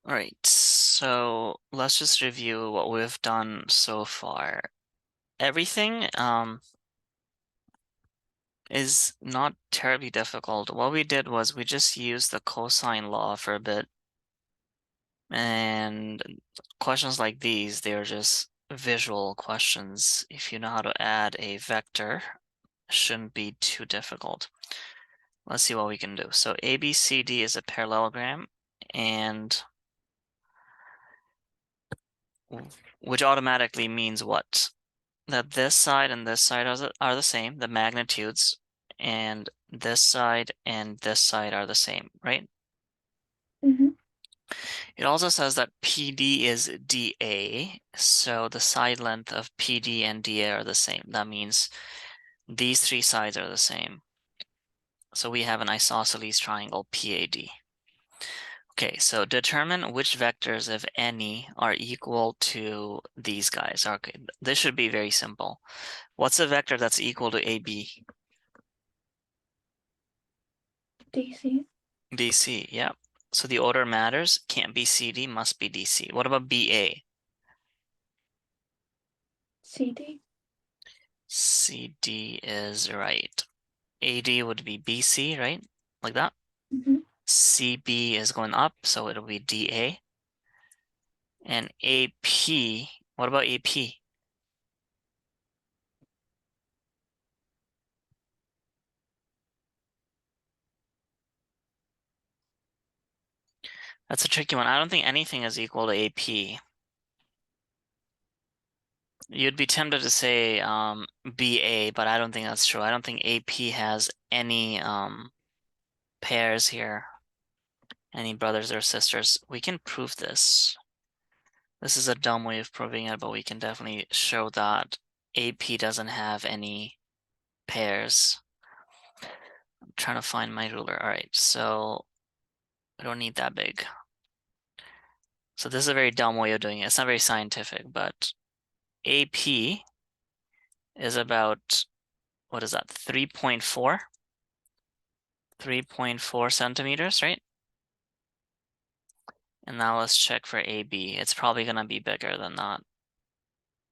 All right, so let's just review what we've done so far. Everything is not terribly difficult. What we did was we just used the cosine law for a bit, and questions like these, they're just visual questions. If you know how to add a vector, it shouldn't be too difficult. Let's see what we can do. So ABCD is a parallelogram, and which automatically means what? That this side and this side are the same, the magnitudes, and this side and this side are the same, right? Mm-hmm. It also says that PD is DA, so the side length of PD and DA are the same. That means these three sides are the same. So we have an isosceles triangle PAD. Okay, so determine which vectors, if any, are equal to these guys. Okay, this should be very simple. What's a vector that's equal to AB? DC. BC, yeah. So the order matters. Can't be CD, must be DC. What about BA? CD. CD is right. AD would be BC, right? Like that. Mm-hmm. CB is going up, so it'll be DA. And AP, what about AP? That's a tricky one. I don't think anything is equal to AP. You'd be tempted to say BA, but I don't think that's true. I don't think AP has any pairs here, any brothers or sisters. We can prove this. This is a dumb way of proving it, but we can definitely show that AP doesn't have any pairs. I'm trying to find my ruler. All right, so I don't need that big. So this is a very dumb way of doing it. It's not very scientific, but AP is about, what is that, 3.4? 3.4 centimeters, right? And now let's check for AB. It's probably gonna be bigger than that.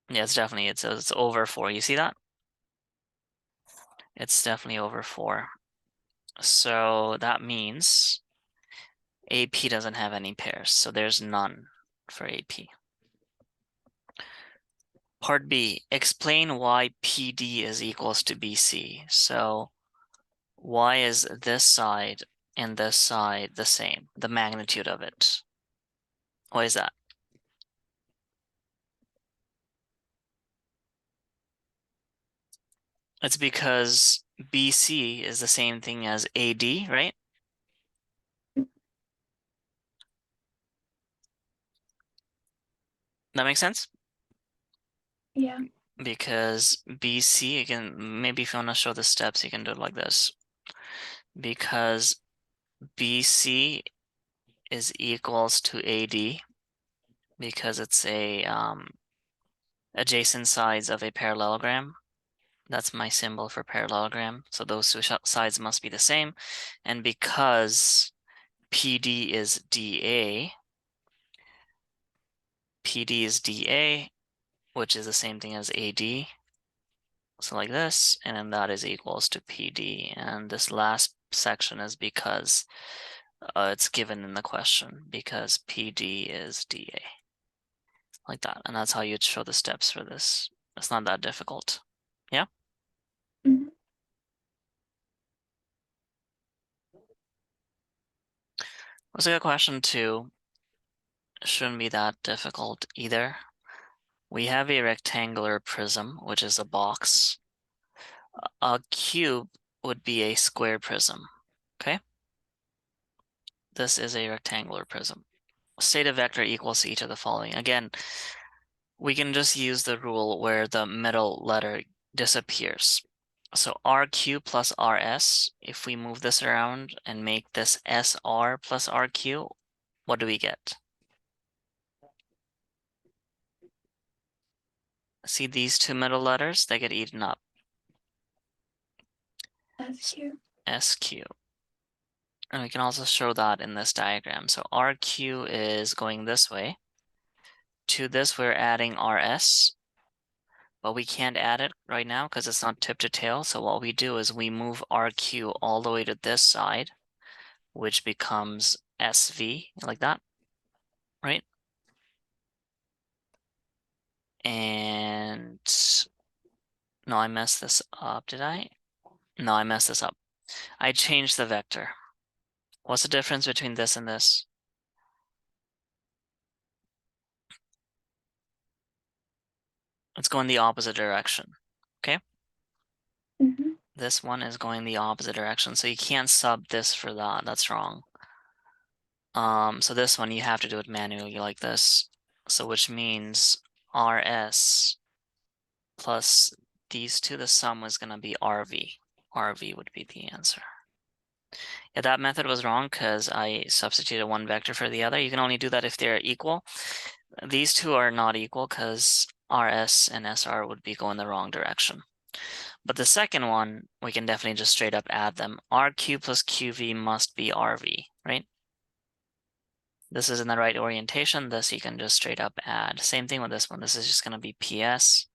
Yeah, it's over 4. You see that? It's definitely over 4. So that means AP doesn't have any pairs, so there's none for AP. Part B, explain why PD is equals to BC. So why is this side and this side the same, the magnitude of it? Why is that? It's because BC is the same thing as AD, right? That makes sense? Yeah. Because BC, again, maybe if you want to show the steps, you can do it like this. Because BC is equals to AD because it's a adjacent sides of a parallelogram. That's my symbol for parallelogram. So those two sides must be the same. And because PD is DA, PD is DA, which is the same thing as AD. So like this, and then that is equals to PD. And this last section is because it's given in the question, because PD is DA. Like that. And that's how you'd show the steps for this. It's not that difficult. Yeah? Mm-hmm. Let's look at question 2. Shouldn't be that difficult either. We have a rectangular prism, which is a box. A cube would be a square prism. Okay? This is a rectangular prism. State a vector equals to each of the following. Again, we can just use the rule where the middle letter disappears. So RQ plus RS, if we move this around and make this SR plus RQ, what do we get? See these two middle letters? They get eaten up. SQ. SQ. And we can also show that in this diagram. So RQ is going this way. To this, we're adding RS, but we can't add it right now because it's not tip to tail. So what we do is we move RQ all the way to this side, which becomes SV, like that, right? And no, I messed this up, did I? No, I messed this up. I changed the vector. What's the difference between this and this? It's going the opposite direction, okay? Mm-hmm. This one is going the opposite direction, so you can't sub this for that. That's wrong. So this one you have to do it manually like this. So which means RS plus these two, the sum is gonna be RV. RV would be the answer. Yeah, that method was wrong because I substituted one vector for the other. You can only do that if they're equal. These two are not equal because RS and SR would be going the wrong direction. But the second one, we can definitely just straight up add them. RQ plus QV must be RV, right? This is in the right orientation. This you can just straight up add. Same thing with this one. This is just going to be PS.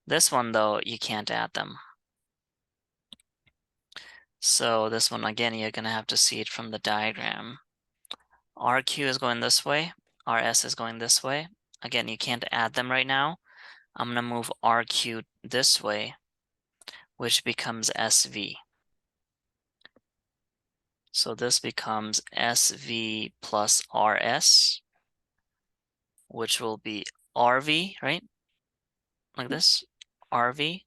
This one, though, you can't add them. So this one, again, you're going to have to see it from the diagram. RQ is going this way. RS is going this way. Again, you can't add them right now. I'm going to move RQ this way, which becomes SV. So this becomes SV plus RS, which will be RV, right? Like this, RV.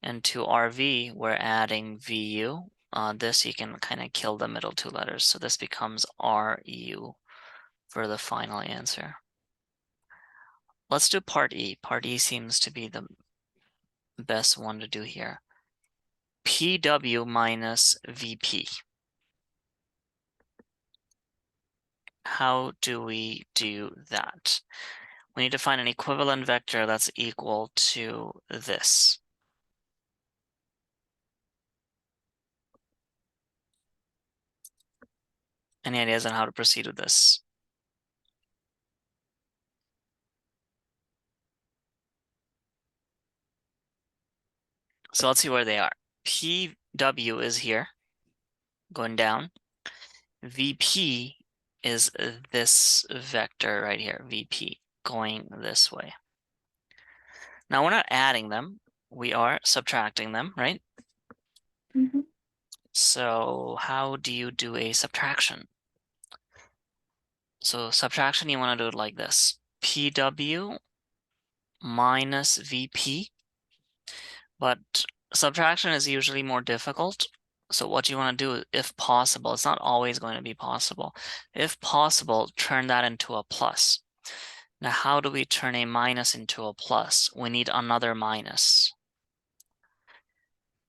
And to RV, we're adding VU. This you can kind of kill the middle two letters. So this becomes RU for the final answer. Let's do part E. Part E seems to be the best one to do here. PW minus VP. How do we do that? We need to find an equivalent vector that's equal to this. Any ideas on how to proceed with this? So let's see where they are. PW is here, going down. VP is this vector right here, VP, going this way. Now we're not adding them, we are subtracting them, right? Mm-hmm. So how do you do a subtraction? So subtraction, you want to do it like this. PW minus VP, but subtraction is usually more difficult. So what you want to do, if possible, it's not always going to be possible. If possible, turn that into a plus. Now, how do we turn a minus into a plus? We need another minus.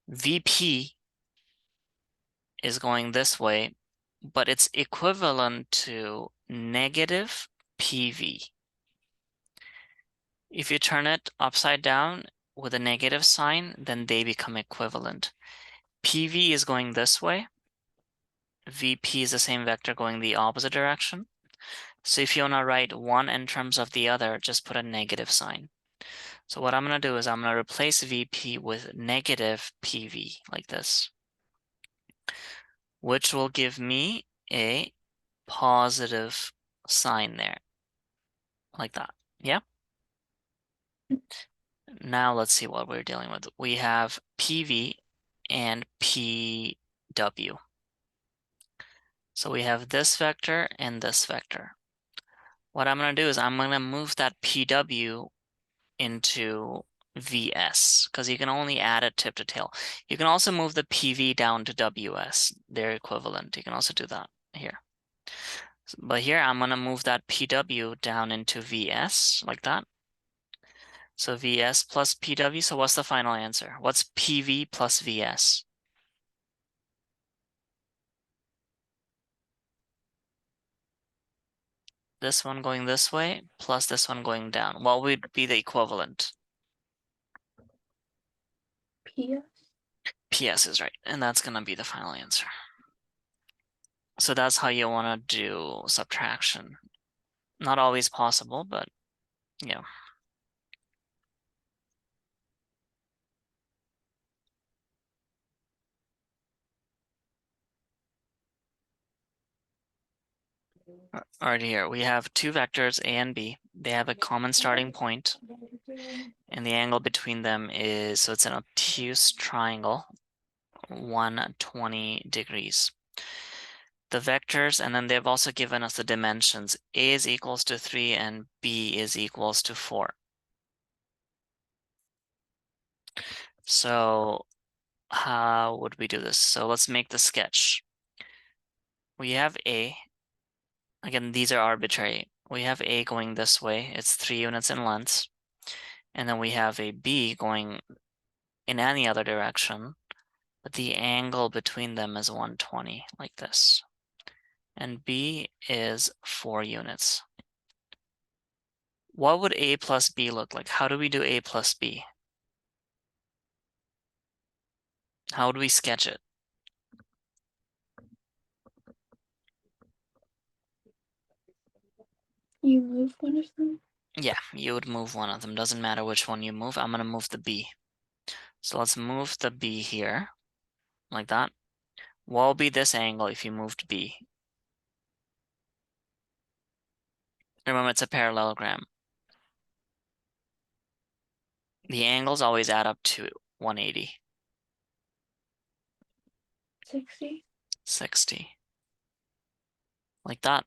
VP is going this way, but it's equivalent to negative PV. If you turn it upside down with a negative sign, then they become equivalent. PV is going this way. VP is the same vector going the opposite direction. So if you want to write one in terms of the other, just put a negative sign. So what I'm going to do is I'm going to replace VP with negative PV like this, which will give me a positive sign there like that. Yeah. Now let's see what we're dealing with. We have PV and PW. So we have this vector and this vector. What I'm going to do is I'm going to move that PW into VS because you can only add it tip to tail. You can also move the PV down to WS. They're equivalent. You can also do that here. But here I'm going to move that PW down into VS like that. So VS plus PW. So what's the final answer? What's PV plus VS? This one going this way plus this one going down. What would be the equivalent? PS. PS is right. And that's going to be the final answer. So that's how you want to do subtraction. Not always possible, but yeah. Alright, here we have two vectors A and B. They have a common starting point, and the angle between them is, so it's an obtuse triangle, 120 degrees. The vectors, and then they've also given us the dimensions. A is equals to 3 and B is equals to 4. So how would we do this? So let's make the sketch. We have A. Again, these are arbitrary. We have A going this way. It's 3 units in length. And then we have a B going in any other direction, but the angle between them is 120, like this. And B is 4 units. What would A plus B look like? How do we do A plus B? How would we sketch it? You move one of them? Yeah, you would move one of them. Doesn't matter which one you move. I'm going to move the B. So let's move the B here, like that. What will be this angle if you moved B? Remember, it's a parallelogram. The angles always add up to 180. 60? 60. Like that.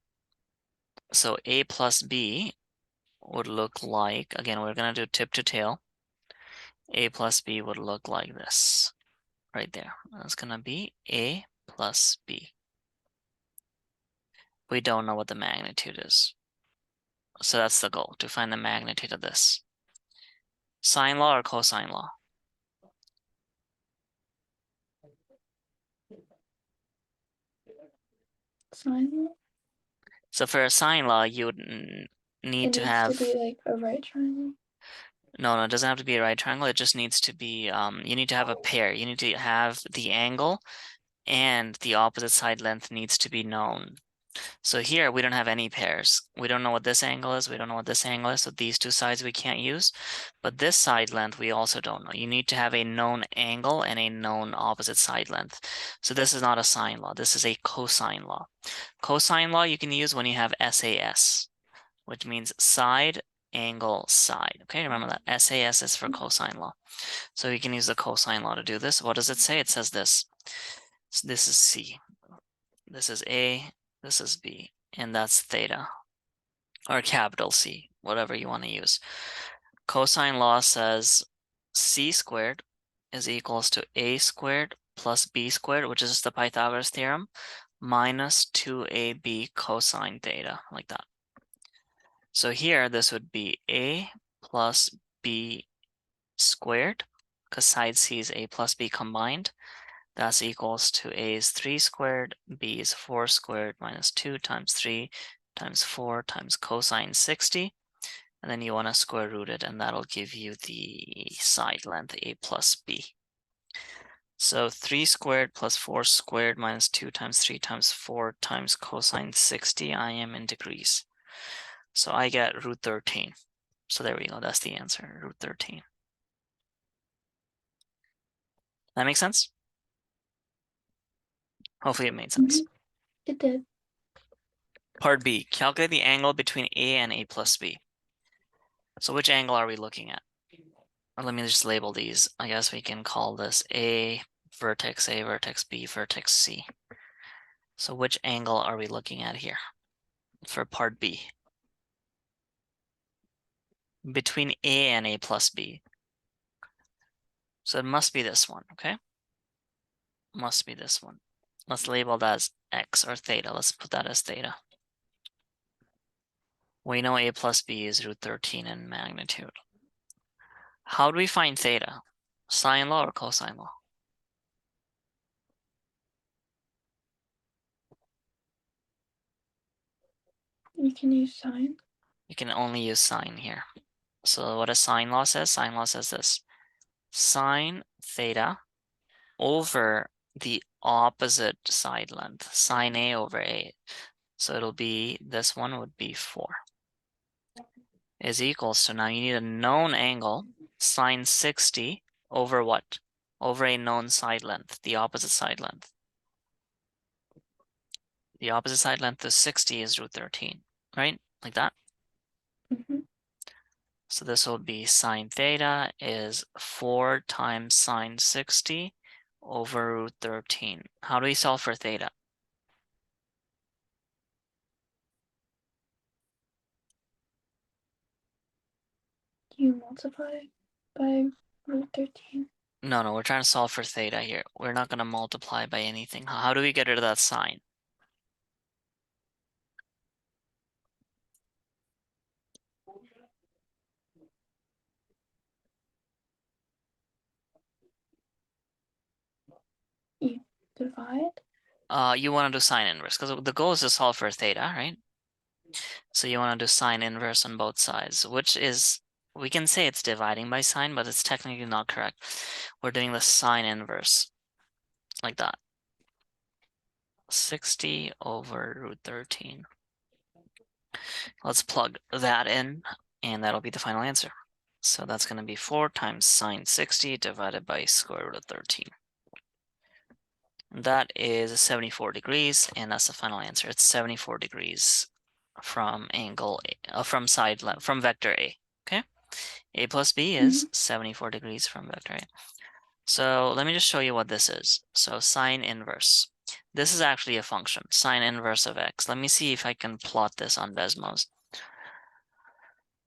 So A plus B would look like, again, we're going to do tip to tail. A plus B would look like this, right there. That's going to be A plus B. We don't know what the magnitude is. So that's the goal, to find the magnitude of this. Sine law or cosine law? Sine law? So for a sine law, you would need It to needs have, to be like a right triangle. no, it doesn't have to be a right triangle. It just needs to be, you need to have a pair. You need to have the angle and the opposite side length needs to be known. So here we don't have any pairs. We don't know what this angle is. We don't know what this angle is. So these two sides we can't use. But this side length we also don't know. You need to have a known angle and a known opposite side length. So this is not a sine law. This is a cosine law. Cosine law you can use when you have SAS, which means side, angle, side. Okay, remember that. SAS is for cosine law. So you can use the cosine law to do this. What does it say? It says this. So this is C. This is A. This is B. And that's theta. Or capital C, whatever you want to use. Cosine law says C squared is equals to A squared plus B squared, which is the Pythagoras theorem, minus 2AB cosine theta, like that. So here, this would be A plus B squared, because side C is A plus B combined. That's equals to A is 3 squared, B is 4 squared, minus 2 times 3 times 4 times cosine 60. And then you want to square root it, and that'll give you the side length, A plus B. So 3 squared plus 4 squared minus 2 times 3 times 4 times cosine 60, I am in degrees. So I get root 13. So there we go, that's the answer, root 13. That makes sense? Hopefully it made sense. It did. Part B, calculate the angle between A and A plus B. So which angle are we looking at? Or let me just label these. I guess we can call this A, vertex B, vertex C. So which angle are we looking at here for part B? Between A and A plus B. So it must be this one, okay? Must be this one. Let's label that as X or theta. Let's put that as theta. We know A plus B is root 13 in magnitude. How do we find theta? Sine law or cosine law? You can use sine. You can only use sine here. So what does sine law says? Sine law says this. Sine theta over the opposite side length, sine A over A. So it'll be, this one would be 4. Is equals to, now you need a known angle, sine 60 over what? Over a known side length, the opposite side length. The opposite side length is 60 is root 13, right? Like that. Mm-hmm. So this will be sine theta is 4 times sine 60 over root 13. How do we solve for theta? You multiply by root 13. No, we're trying to solve for theta here. We're not going to multiply by anything. How do we get rid of that sign? You divide. You want to do sine inverse because the goal is to solve for theta, right? So you want to do sine inverse on both sides, which is, we can say it's dividing by sine, but it's technically not correct. We're doing the sine inverse like that. 60 over root 13. Let's plug that in, and that'll be the final answer. So that's going to be 4 times sine 60 divided by square root of 13. That is 74 degrees, and that's the final answer. It's 74 degrees from angle A, from side length, from vector A. Okay, A plus B is 74 degrees from vector A. So let me just show you what this is. So sine inverse. This is actually a function, sine inverse of x. Let me see if I can plot this on Desmos.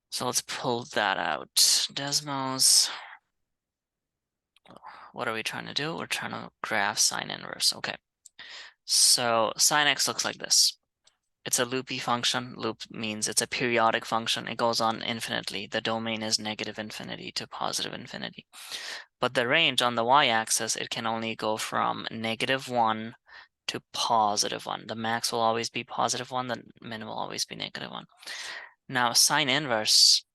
So let's pull that out. Desmos. What are we trying to do? We're trying to graph sine inverse. Okay. So sine x looks like this. It's a loopy function. Loop means it's a periodic function. It goes on infinitely. The domain is negative infinity to positive infinity. But the range on the y-axis, it can only go from -1 to +1. The max will always be +1. The min will always be -1. Now sine inverse,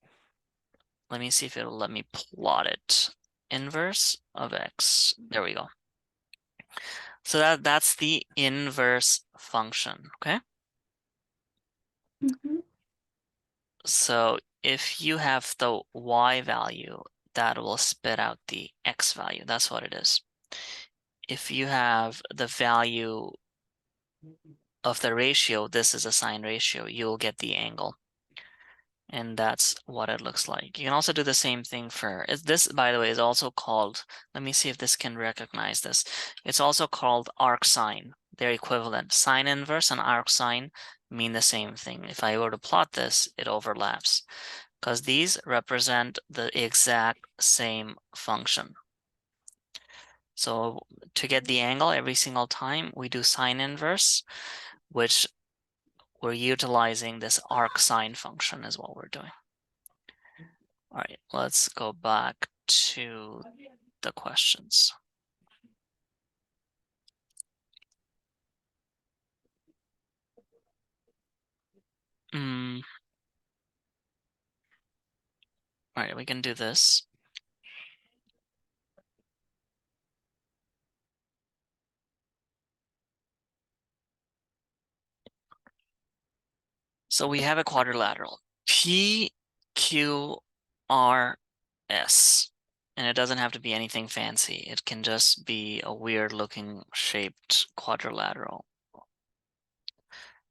let me see if it'll let me plot it. Inverse of x. There we go. So that's the inverse function, okay? Mm-hmm. So if you have the y value, that will spit out the x value. That's what it is. If you have the value of the ratio, this is a sine ratio, you'll get the angle. And that's what it looks like. You can also do the same thing for this, by the way, is also called, let me see if this can recognize this. It's also called arcsine. They're equivalent. Sine inverse and arcsine mean the same thing. If I were to plot this, it overlaps because these represent the exact same function. So to get the angle every single time, we do sine inverse, which we're utilizing this arcsine function is what we're doing. All right, let's go back to the questions. All right, we can do this. So we have a quadrilateral, PQRS, and it doesn't have to be anything fancy. It can just be a weird looking shaped quadrilateral.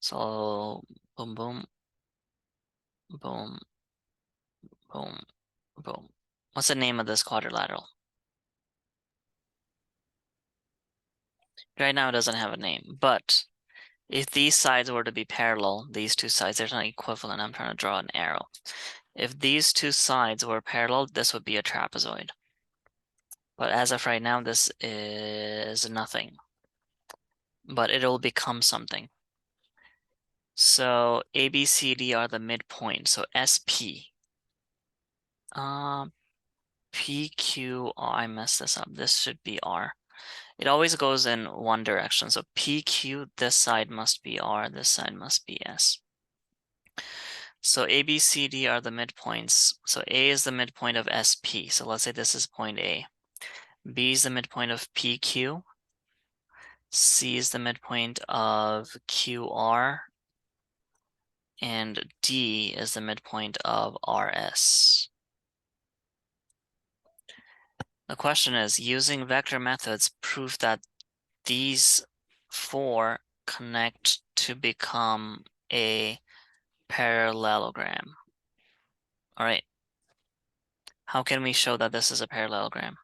So boom, boom, boom, boom, boom. What's the name of this quadrilateral? Right now it doesn't have a name, but if these sides were to be parallel, these two sides, there's an equivalent. I'm trying to draw an arrow. If these two sides were parallel, this would be a trapezoid. But as of right now, this is nothing. But it'll become something. So A, B, C, D are the midpoint. So SP. P, Q, oh, I messed this up. This should be R. It always goes in one direction. So PQ, this side must be R, this side must be S. So A, B, C, D are the midpoints. So A is the midpoint of SP. So let's say this is point A. B is the midpoint of PQ. C is the midpoint of QR, and D is the midpoint of RS. The question is, using vector methods, prove that these four connect to become a parallelogram. All right. How can we show that this is a parallelogram?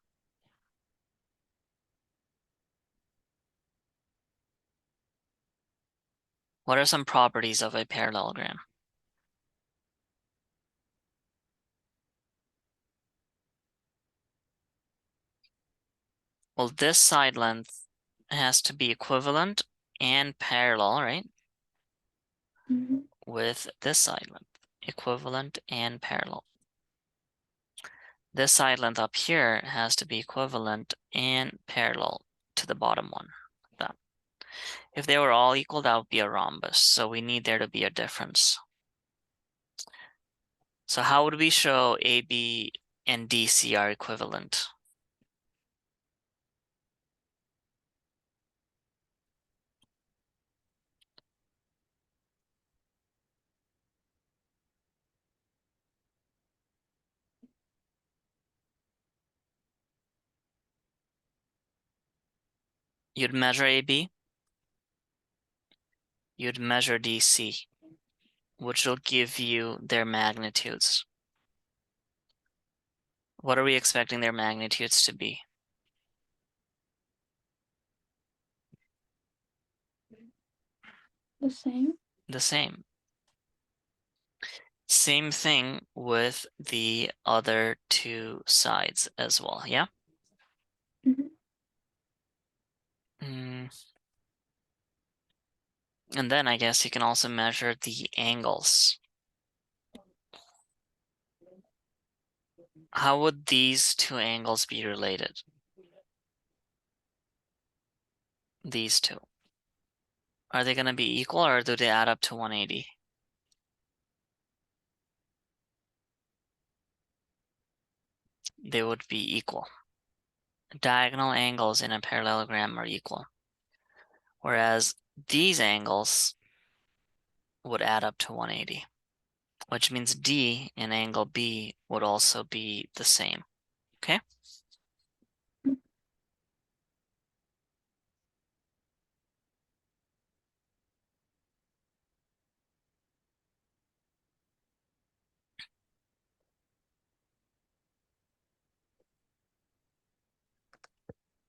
What are some properties of a parallelogram? Well, this side length has to be equivalent and parallel, right? Mm-hmm. With this side length, equivalent and parallel. This side length up here has to be equivalent and parallel to the bottom one, like that. If they were all equal, that would be a rhombus. So we need there to be a difference. So how would we show AB and DC are equivalent? You'd measure AB, you'd measure DC, which will give you their magnitudes. What are we expecting their magnitudes to be? The same. The same. Same thing with the other two sides as well, yeah? Mm-hmm. And then I guess you can also measure the angles. How would these two angles be related? These two. Are they going to be equal or do they add up to 180? They would be equal. Diagonal angles in a parallelogram are equal. Whereas these angles would add up to 180, which means D in angle B would also be the same. Okay?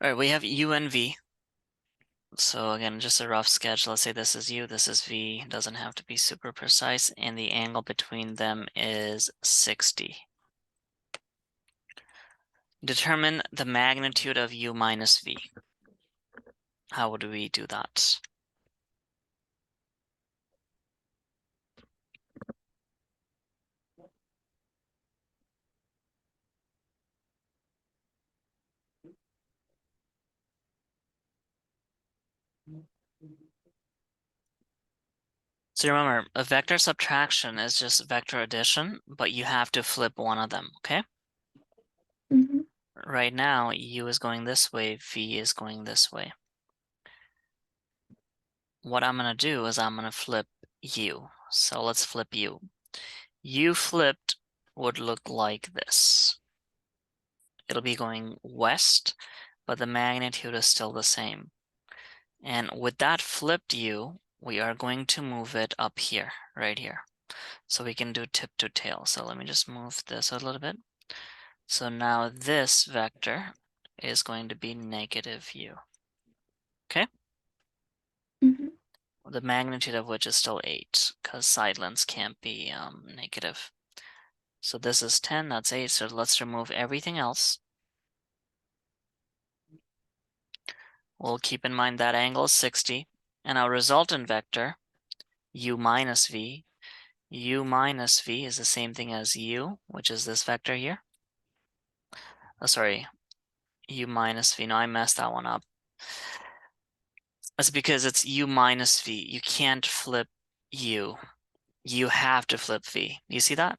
All right, we have U and V. So again, just a rough sketch. Let's say this is U, this is V. It doesn't have to be super precise. And the angle between them is 60. Determine the magnitude of U minus V. How would we do that? So remember, a vector subtraction is just vector addition, but you have to flip one of them, okay? Mm-hmm. Right now, U is going this way, V is going this way. What I'm going to do is I'm going to flip U. So let's flip U. U flipped would look like this. It'll be going west, but the magnitude is still the same. And with that flipped U, we are going to move it up here, right here. So we can do tip to tail. So let me just move this a little bit. So now this vector is going to be negative U. Okay? Mm-hmm. The magnitude of which is still 8, because side lengths can't be negative. So this is 10, that's 8, so let's remove everything else. We'll keep in mind that angle is 60, and our resultant vector, U minus V, U minus V is the same thing as U, which is this vector here. Oh, sorry, U minus V, no, I messed that one up. That's because it's U minus V. You can't flip U. You have to flip V. You see that?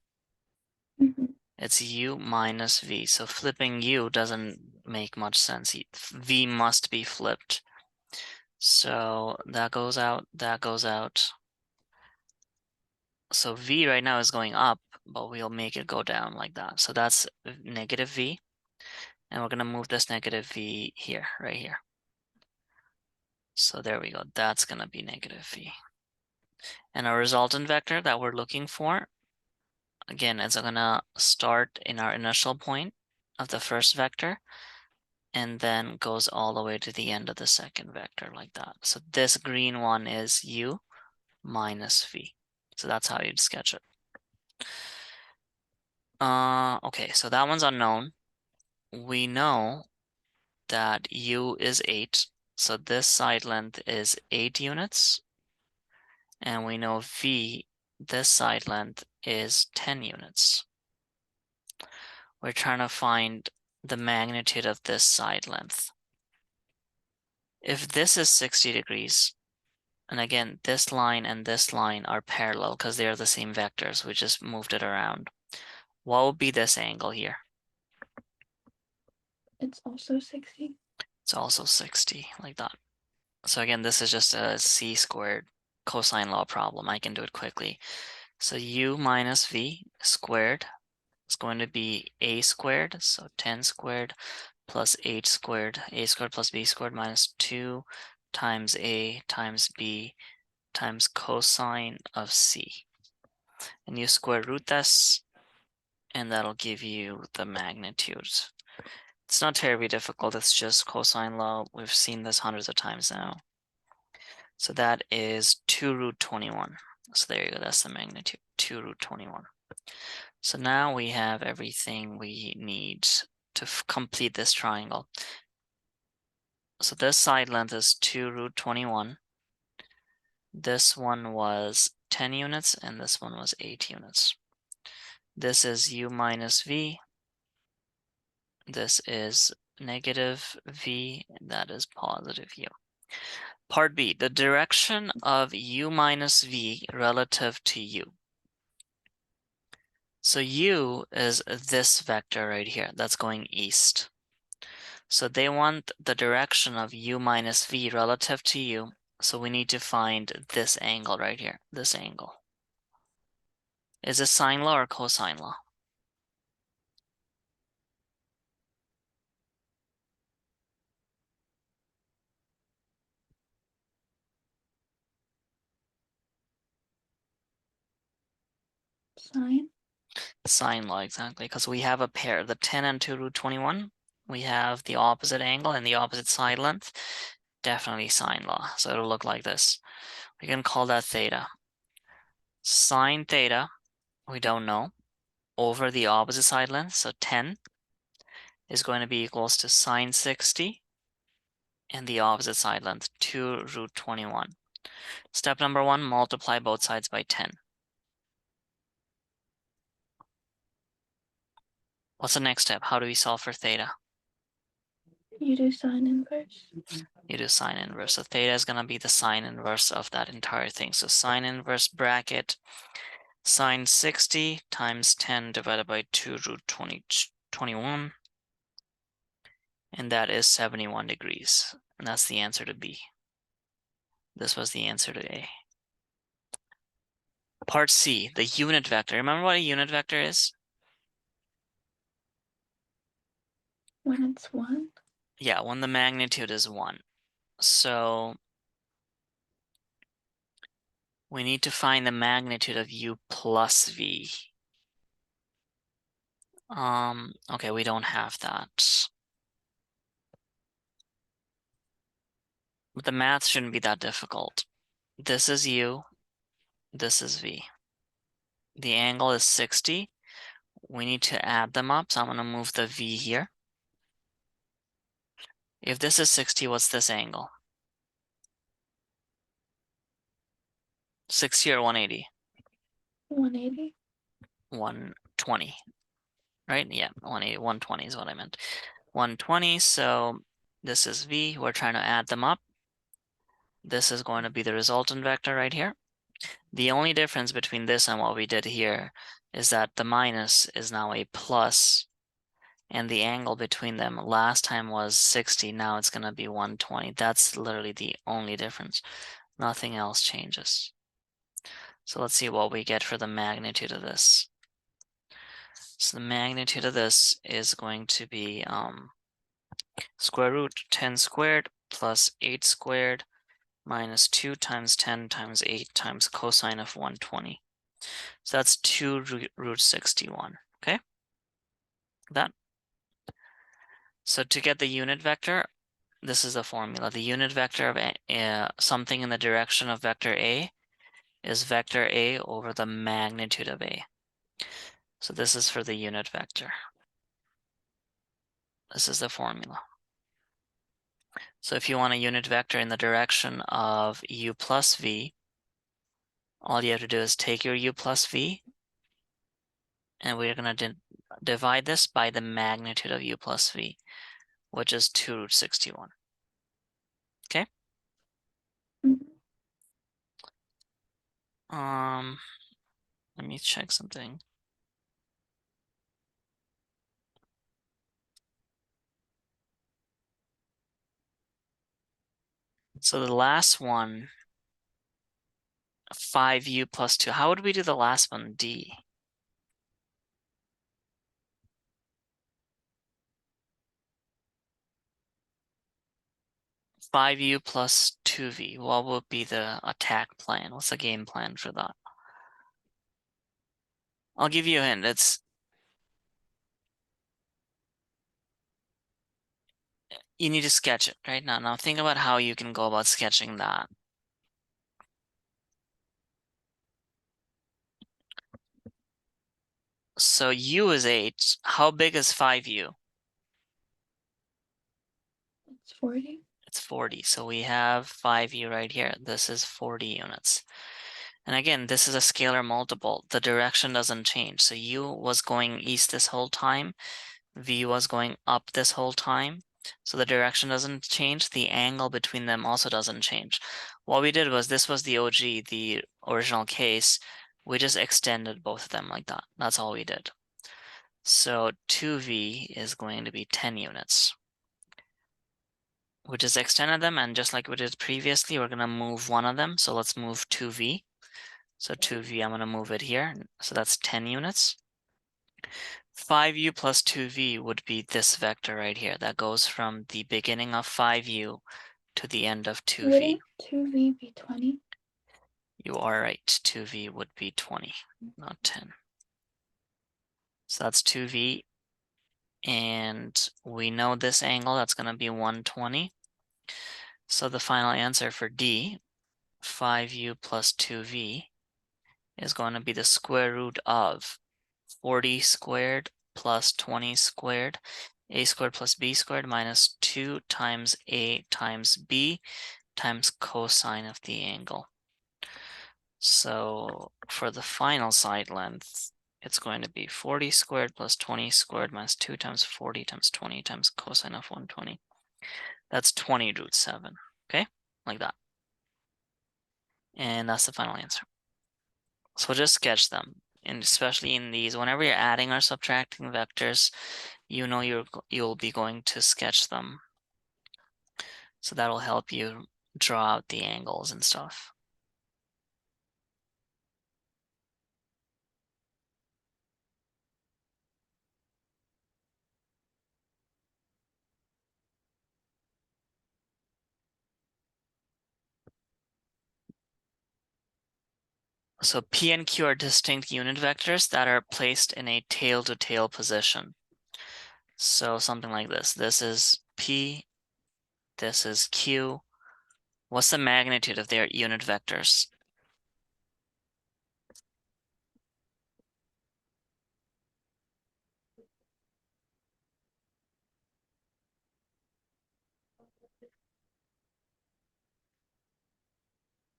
Mm-hmm. It's U minus V. So flipping U doesn't make much sense. V must be flipped. So that goes out, that goes out. So V right now is going up, but we'll make it go down like that. So that's negative V. And we're gonna move this negative V here, right here. So there we go. That's gonna be negative V. And our resultant vector that we're looking for, again, is gonna start in our initial point of the first vector and then goes all the way to the end of the second vector like that. So this green one is U minus V. So that's how you'd sketch it. Okay, so that one's unknown. We know that U is 8. So this side length is 8 units. And we know V, this side length is 10 units. We're trying to find the magnitude of this side length. If this is 60 degrees, and again, this line and this line are parallel because they're the same vectors, we just moved it around. What would be this angle here? It's also 60. It's also 60, like that. So again, this is just a c squared cosine law problem. I can do it quickly. So U minus V squared is going to be a squared, so 10 squared plus h squared, a squared plus b squared minus 2 times a times b times cosine of c. And you square root this, and that'll give you the magnitude. It's not terribly difficult, it's just cosine law. We've seen this hundreds of times now. So that is 2 root 21. So there you go, that's the magnitude, 2 root 21. So now we have everything we need to complete this triangle. So this side length is 2 root 21. This one was 10 units and this one was 8 units. This is U minus V. This is negative V, and that is positive U. Part B, the direction of U minus V relative to U. So U is this vector right here that's going east. So they want the direction of U minus V relative to U. So we need to find this angle right here, this angle. Is it sine law or cosine law? Sine. Sine law, exactly, because we have a pair, the 10 and 2 root 21. We have the opposite angle and the opposite side length. Definitely sine law. So it'll look like this. We can call that theta. Sine theta, we don't know, over the opposite side length, so 10 is going to be equals to sine 60 and the opposite side length, 2 root 21. Step number 1, multiply both sides by 10. What's the next step? How do we solve for theta? You do sine inverse. You do sine inverse. So theta is going to be the sine inverse of that entire thing. So sine inverse bracket, sine 60 times 10 divided by 2 root 21. And that is 71 degrees. And that's the answer to B. This was the answer to A. Part C, the unit vector. Remember what a unit vector is? When it's 1. Yeah, when the magnitude is 1. So we need to find the magnitude of U plus V. Okay, we don't have that. But the math shouldn't be that difficult. This is U, this is V. The angle is 60. We need to add them up, so I'm going to move the V here. If this is 60, what's this angle? 60 or 180? 180. 120, right? Yeah, 180, 120 is what I meant. 120, so this is V. We're trying to add them up. This is going to be the resultant vector right here. The only difference between this and what we did here is that the minus is now a plus and the angle between them last time was 60, now it's gonna be 120. That's literally the only difference. Nothing else changes. So let's see what we get for the magnitude of this. So the magnitude of this is going to be square root 10 squared plus 8 squared minus 2 times 10 times 8 times cosine of 120. So that's 2 root 61, okay? That. So to get the unit vector, this is the formula. The unit vector of something in the direction of vector A is vector A over the magnitude of A. So this is for the unit vector. This is the formula. So if you want a unit vector in the direction of u plus v, all you have to do is take your u plus v, and we're going to divide this by the magnitude of u plus v, which is 2 root 61. Okay? Let me check something. So the last one, 5u plus 2. How would we do the last one, d? Five u plus 2v. What would be the attack plan? What's the game plan for that? I'll give you a hint. You need to sketch it right now. Now think about how you can go about sketching that. So u is 8. How big is 5u? It's 40. It's 40. So we have 5u right here. This is 40 units. And again, this is a scalar multiple. The direction doesn't change. So u was going east this whole time. V was going up this whole time. So the direction doesn't change. The angle between them also doesn't change. What we did was, this was the OG, the original case. We just extended both of them like that. That's all we did. So 2v is going to be 10 units. We just extended them, and just like we did previously, we're going to move one of them. So let's move 2v. So 2v, I'm going to move it here. So that's 10 units. 5u plus 2v would be this vector right here that goes from the beginning of 5u to the end of 2v. Wouldn't 2v be 20? You are right. 2v would be 20, not 10. So that's 2v. And we know this angle, that's going to be 120. So the final answer for D, 5u plus 2v, is going to be the square root of 40 squared plus 20 squared, a squared plus b squared minus 2 times a times b times cosine of the angle. So for the final side length, it's going to be 40 squared plus 20 squared minus 2 times 40 times 20 times cosine of 120. That's 20 root 7, okay? Like that. And that's the final answer. So just sketch them. And especially in these, whenever you're adding or subtracting vectors, you know you'll be going to sketch them. So that'll help you draw out the angles and stuff. So P and Q are distinct unit vectors that are placed in a tail-to-tail position. So something like this. This is P, this is Q. What's the magnitude of their unit vectors?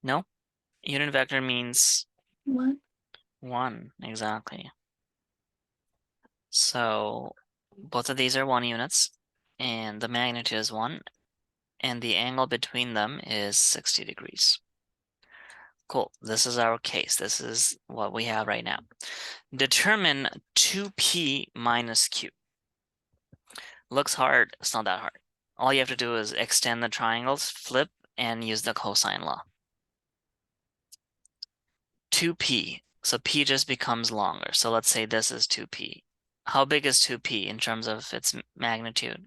No? Unit vector means 1. 1, exactly. So both of these are 1 units, and the magnitude is 1, and the angle between them is 60 degrees. Cool, this is our case. This is what we have right now. Determine 2p minus q. Looks hard, it's not that hard. All you have to do is extend the triangles, flip, and use the cosine law. 2p, so p just becomes longer. So let's say this is 2p. How big is 2p in terms of its magnitude?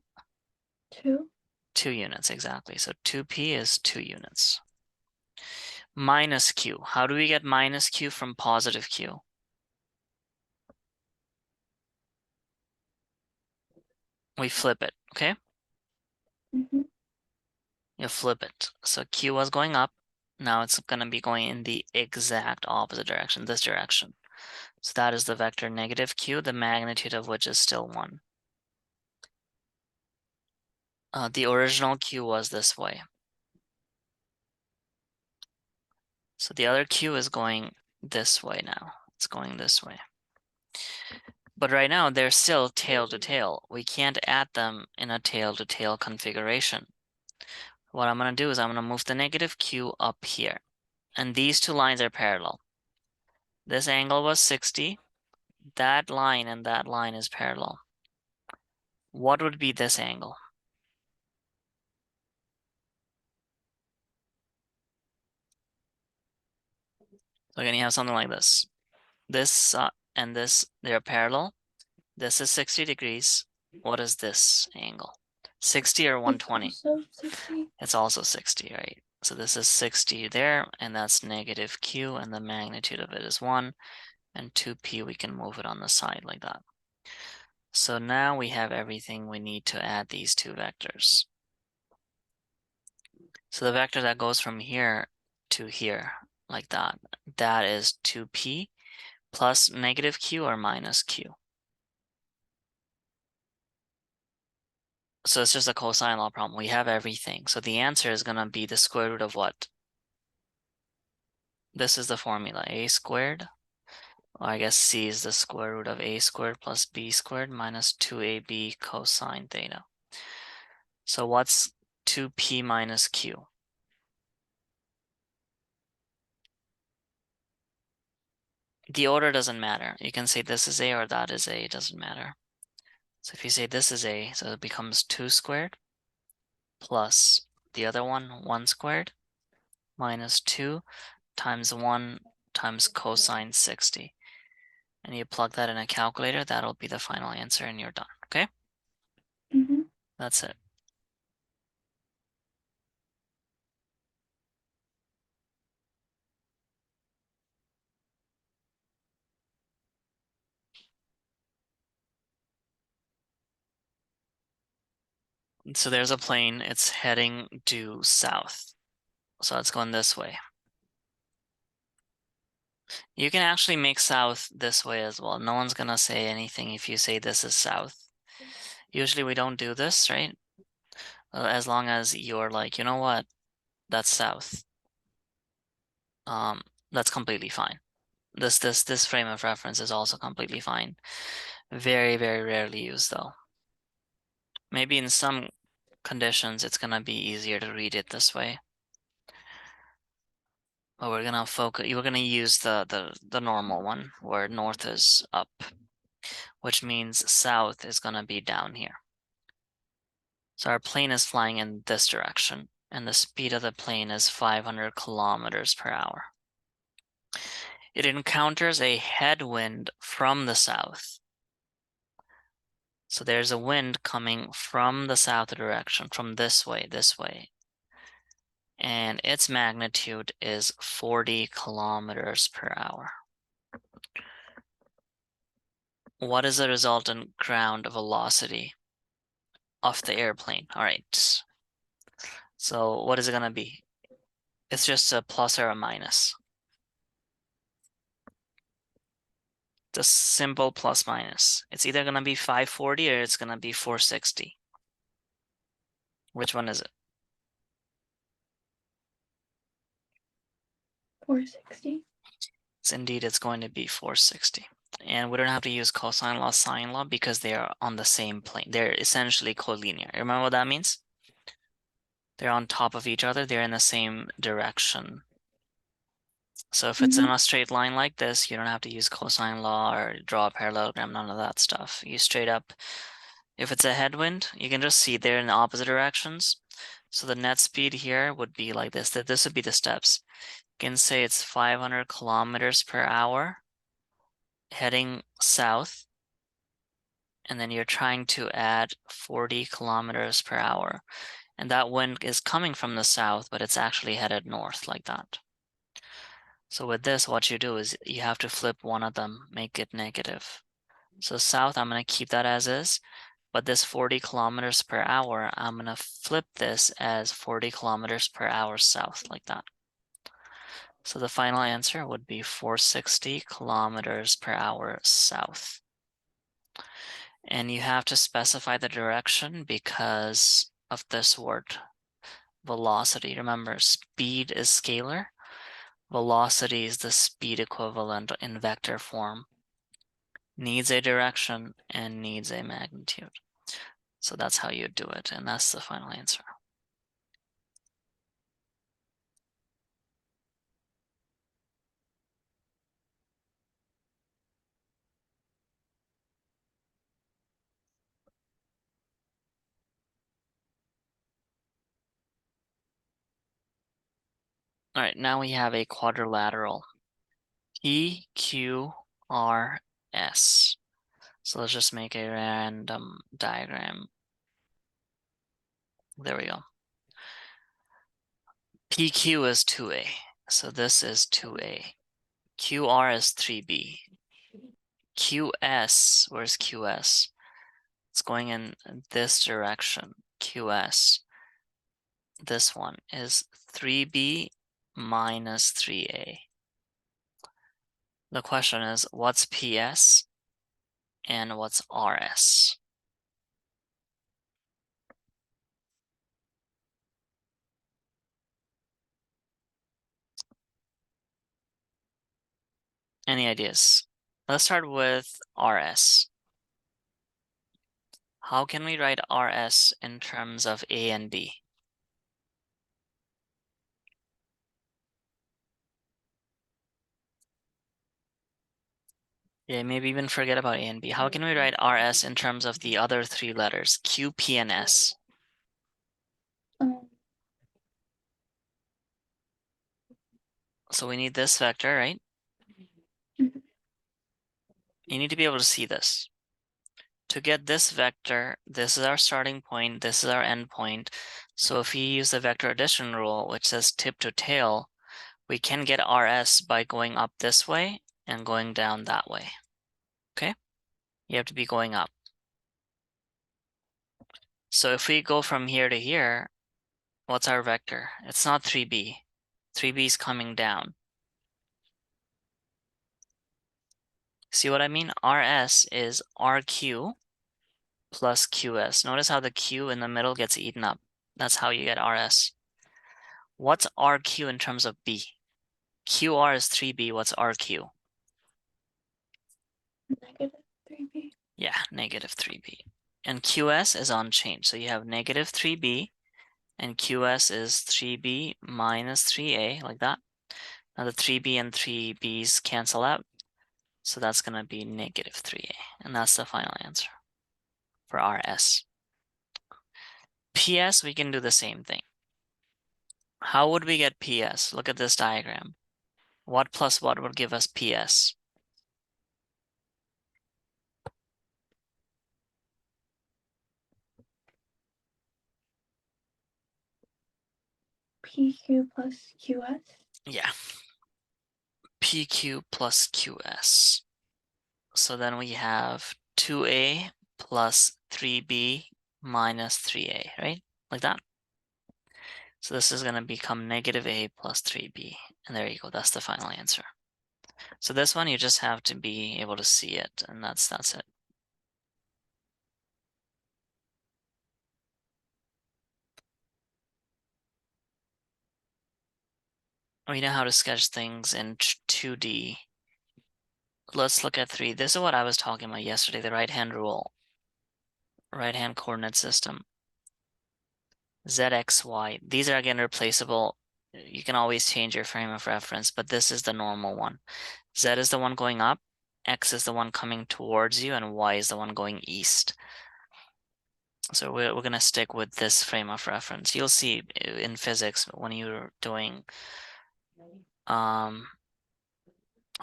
2. 2 units, exactly. So 2p is 2 units. Minus q. How do we get minus q from positive q? We flip it, okay? Mm-hmm. You flip it. So q was going up. Now it's going to be going in the exact opposite direction, this direction. So that is the vector negative q, the magnitude of which is still 1. The original q was this way. So the other q is going this way now. It's going this way. But right now they're still tail to tail. We can't add them in a tail to tail configuration. What I'm going to do is I'm going to move the negative q up here. And these two lines are parallel. This angle was 60. That line and that line is parallel. What would be this angle? So again, you have something like this. This and this, they're parallel. This is 60 degrees. What is this angle? 60 or It's 120? also 60. It's also 60, right? So this is 60 there, and that's negative q, and the magnitude of it is 1. And 2p, we can move it on the side like that. So now we have everything we need to add these two vectors. So the vector that goes from here to here, like that, that is 2p plus negative q or minus q. So it's just a cosine law problem. We have everything. So the answer is going to be the square root of what? This is the formula, a squared. Or I guess c is the square root of a squared plus b squared minus 2ab cosine theta. So what's 2p minus q? The order doesn't matter. You can say this is a or that is a, it doesn't matter. So if you say this is a, so it becomes 2 squared plus the other one, 1 squared minus 2 times 1 times cosine 60. And you plug that in a calculator, that'll be the final answer and you're done, okay? Mm-hmm. That's it. So there's a plane, it's heading due south. So it's going this way. You can actually make south this way as well. No one's gonna say anything if you say this is south. Usually we don't do this, right? As long as you're like, you know what, that's south. That's completely fine. This frame of reference is also completely fine. Very, very rarely used though. Maybe in some conditions it's gonna be easier to read it this way. But we're gonna use the normal one where north is up, which means south is gonna be down here. So our plane is flying in this direction, and the speed of the plane is 500 kilometers per hour. It encounters a headwind from the south. So there's a wind coming from the south direction, from this way. And its magnitude is 40 kilometers per hour. What is the resultant ground velocity of the airplane? All right. So what is it gonna be? It's just a plus or a minus. It's a simple plus minus. It's either gonna be 540 or it's gonna be 460. Which one is it? 460. It's going to be 460. And we don't have to use cosine law, sine law because they are on the same plane. They're essentially collinear. Remember what that means? They're on top of each other. They're in the same direction. So if it's in Mm-hmm. a straight line like this, you don't have to use cosine law or draw a parallelogram, none of that stuff. You straight up If it's a headwind, you can just see they're in the opposite directions. So the net speed here would be like this, that this would be the steps. You can say it's 500 kilometers per hour heading south. And then you're trying to add 40 kilometers per hour. And that wind is coming from the south, but it's actually headed north like that. So with this, what you do is you have to flip one of them, make it negative. So south, I'm going to keep that as is, but this 40 kilometers per hour, I'm going to flip this as 40 kilometers per hour south like that. So the final answer would be 460 kilometers per hour south. And you have to specify the direction because of this word, velocity. Remember, speed is scalar. Velocity is the speed equivalent in vector form. Needs a direction and needs a magnitude. So that's how you do it, and that's the final answer. All right, now we have a quadrilateral. PQRS. So let's just make a random diagram. There we go. PQ is 2A, so this is 2A. QR is 3B. QS, where's QS? It's going in this direction, QS. This one is 3B minus 3A. The question is, what's PS and what's RS? Any ideas? Let's start with RS. How can we write RS in terms of A and B? Yeah, maybe even forget about A and B. How can we write RS in terms of the other three letters, Q, P, and S? Um, So we need this vector, right? Mhm. You need to be able to see this. To get this vector, this is our starting point, this is our end point. So if we use the vector addition rule, which says tip to tail, we can get RS by going up this way and going down that way. Okay? You have to be going up. So if we go from here to here, what's our vector? It's not 3B. 3B is coming down. See what I mean? RS is RQ plus QS. Notice how the Q in the middle gets eaten up. That's how you get RS. What's RQ in terms of B? QR is 3B. What's RQ? Negative 3B. Yeah, negative 3B. And QS is unchanged. So you have negative 3B and QS is 3B minus 3A, like that. Now the 3B and 3B's cancel out. So that's going to be negative 3A. And that's the final answer for RS. PS, we can do the same thing. How would we get PS? Look at this diagram. What plus what would give us PS? PQ plus QS. Yeah. PQ plus QS. So then we have 2A plus 3B minus 3A, right? Like that. So this is going to become negative A plus 3B. And there you go. That's the final answer. So this one, you just have to be able to see it. And that's it. We know how to sketch things in 2D. Let's look at 3. This is what I was talking about yesterday, the right-hand rule. Right-hand coordinate system. Z, X, Y. These are again replaceable. You can always change your frame of reference, but this is the normal one. Z is the one going up, X is the one coming towards you, and Y is the one going east. So we're gonna stick with this frame of reference. You'll see in physics when you're doing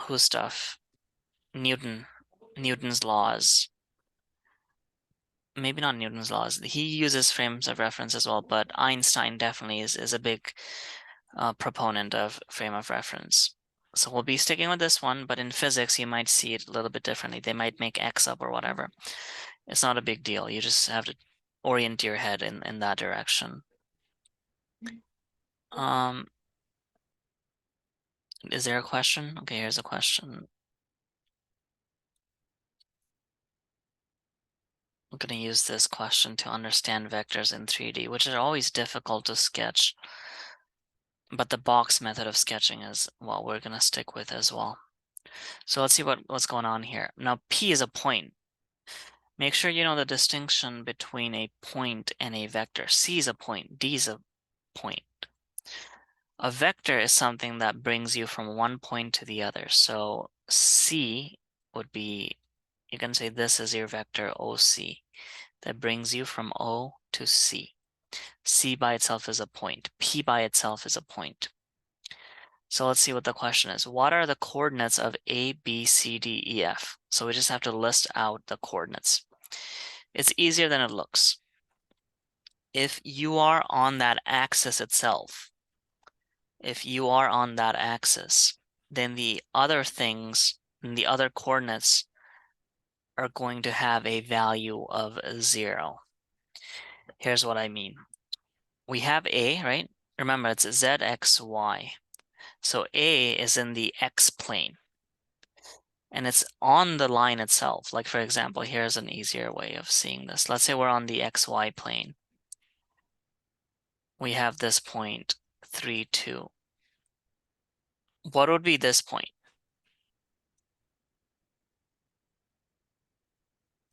whose stuff? Newton's laws. Maybe not Newton's laws. He uses frames of reference as well, but Einstein definitely is a big proponent of frame of reference. So we'll be sticking with this one, but in physics, you might see it a little bit differently. They might make X up or whatever. It's not a big deal. You just have to orient your head in that direction. Is there a question? Okay, here's a question. I'm going to use this question to understand vectors in 3D, which are always difficult to sketch. But the box method of sketching is what we're going to stick with as well. So let's see what's going on here. Now, P is a point. Make sure you know the distinction between a point and a vector. C is a point, D is a point. A vector is something that brings you from one point to the other. So C would be, you can say this is your vector OC that brings you from O to C. C by itself is a point. P by itself is a point. So let's see what the question is. What are the coordinates of A, B, C, D, E, F? So we just have to list out the coordinates. It's easier than it looks. If you are on that axis itself, then the other things, the other coordinates are going to have a value of 0. Here's what I mean. We have A, right? Remember, it's Z, X, Y. So A is in the X plane. And it's on the line itself. Like, for example, here's an easier way of seeing this. Let's say we're on the XY plane. We have this point, 3, 2. What would be this point?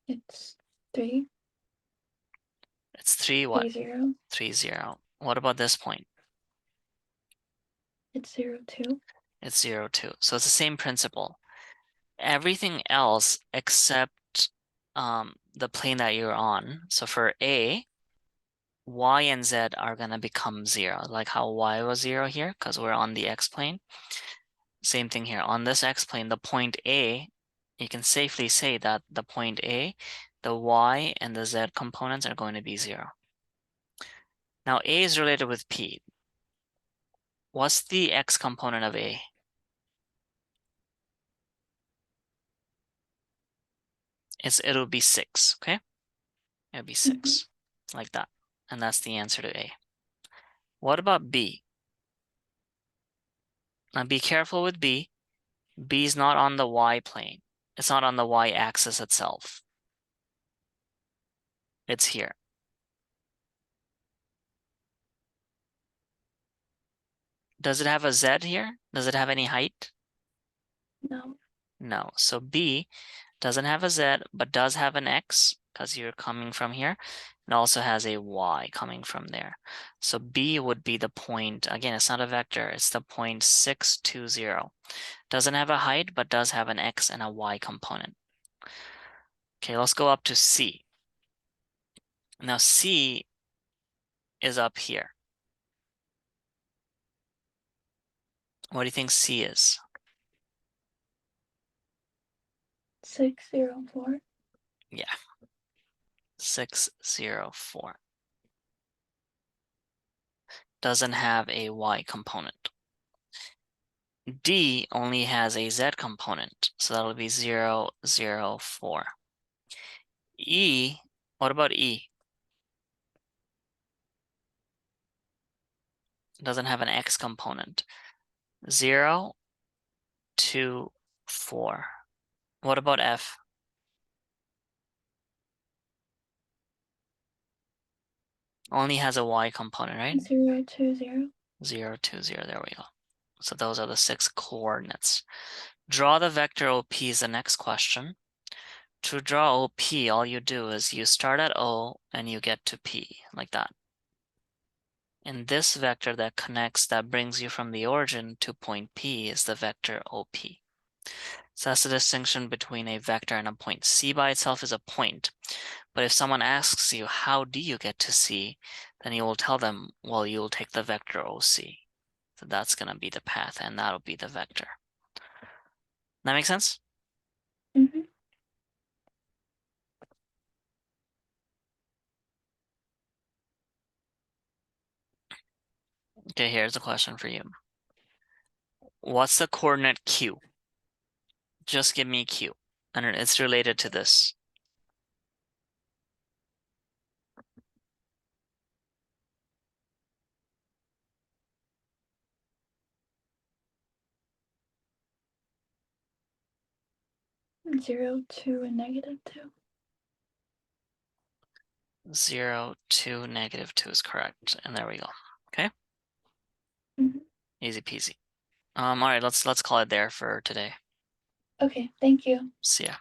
It's 3. It's 3 what? 3, 0. 3, 0. What about this point? It's 0, 2. It's 0, 2. So it's the same principle. Everything else except the plane that you're on. So for A, Y and Z are going to become 0, like how Y was 0 here, because we're on the X plane. Same thing here. On this X plane, the point A, you can safely say that the point A, the Y and the Z components are going to be 0. Now A is related with P. What's the X component of A? It'll be 6, okay? It'll be 6, like that. And that's the answer to A. What about B? Now be careful with B. B is not on the Y plane. It's not on the Y axis itself. It's here. Does it have a Z here? Does it have any height? No. No. So B doesn't have a Z, but does have an X because you're coming from here. It also has a Y coming from there. So B would be the point, again, it's not a vector, it's the point 6, 2, 0. Doesn't have a height, but does have an X and a Y component. Okay, let's go up to C. Now C is up here. What do you think C is? 6, 0, 4. Yeah. 6, 0, 4. Doesn't have a Y component. D only has a Z component, so that'll be 0, 0, 4. E, what about E? Doesn't have an X component. 0, 2, 4. What about F? Only has a Y component, right? 0, 2, 0. 0, 2, 0, there we go. So those are the 6 coordinates. Draw the vector OP is the next question. To draw OP, all you do is you start at O and you get to P, like that. And this vector that connects, that brings you from the origin to point P is the vector OP. So that's the distinction between a vector and a point. C by itself is a point, But if someone asks you, how do you get to C? Then you will tell them, well, you'll take the vector OC. So that's gonna be the path, and that'll be the vector. That make sense? Mm-hmm. Okay, here's a question for you. What's the coordinate Q? Just give me Q. And it's related to this. Zero, 2, and -2. 0, 2, -2 is correct. And there we go. Okay? Mhm. Easy peasy. All right, let's call it there for today. Okay, thank you. See ya.